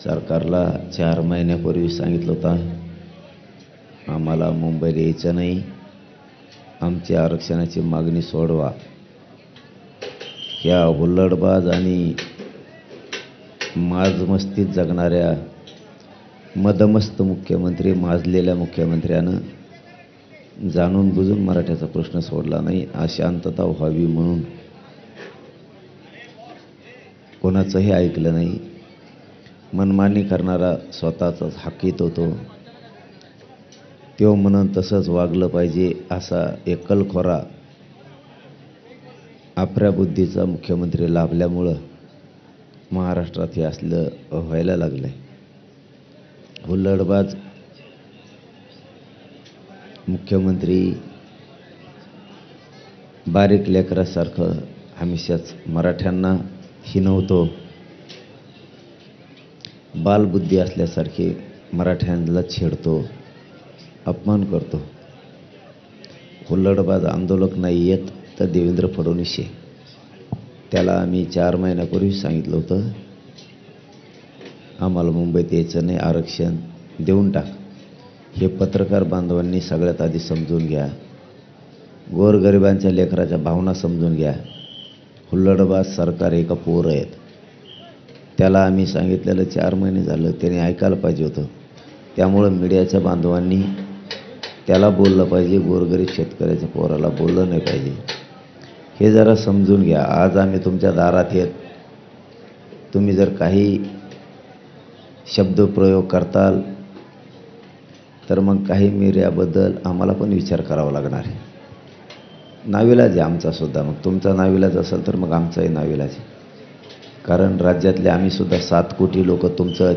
सरकारला 4 महिन्यापूर्वी सांगितलं होतं आम्हाला मुंबईला यायचं नाही, आमची आरक्षणाची मागणी सोडवा. या हुल्लडबाज आणि माजमस्तीत जगणाऱ्या मदमस्त मुख्यमंत्री, माजलेल्या मुख्यमंत्र्यानं जाणून बुजून मराठ्याचा प्रश्न सोडला नाही. अशांतता व्हावी म्हणून कोणाचंही ऐकलं नाही. मनमानी करणारा स्वतःचाच हाकीत होतो. तो म्हणून तसंच वागलं पाहिजे असा एकलखोरा आपल्या बुद्धीचा मुख्यमंत्री लाभल्यामुळं महाराष्ट्रात हे असलं व्हायला लागलंय. हुल्लडबाज मुख्यमंत्री बारीक लेकरासारखं हमेशाच मराठ्यांना हिणवतो, बालबुद्धी असल्यासारखे मराठ्यांना छेडतो, अपमान करतो. हुल्लडबाज आंदोलक नाही येत तर देवेंद्र फडणवीस आहे. त्याला आम्ही 4 महिन्यापूर्वी सांगितलं होतं आम्हाला मुंबईत यायचं नाही, आरक्षण देऊन टाक. हे पत्रकार बांधवांनी सगळ्यात आधी समजून घ्या. गोरगरिबांच्या लेकराच्या भावना समजून घ्या. हुल्लडबाज सरकार एका पोरं आहेत. त्याला आम्ही सांगितलेलं 4 महिने झालं, त्याने ऐकायला पाहिजे होतं. त्यामुळं मीडियाच्या बांधवांनी त्याला बोललं पाहिजे, गोरगरीब शेतकऱ्याच्या पोराला बोललं नाही पाहिजे. हे जरा समजून घ्या. आज आम्ही तुमच्या दारात येत, तुम्ही जर काही शब्दप्रयोग करताल तर मग काही मीडियाबद्दल आम्हाला पण विचार करावा लागणार आहे. नाविलाज आहे आमचा सुद्धा. मग तुमचा नाविलाज असेल तर मग आमचाही नाविलाज आहे. कारण राज्यातले आम्ही सुद्धा 7 कोटी लोक तुमचं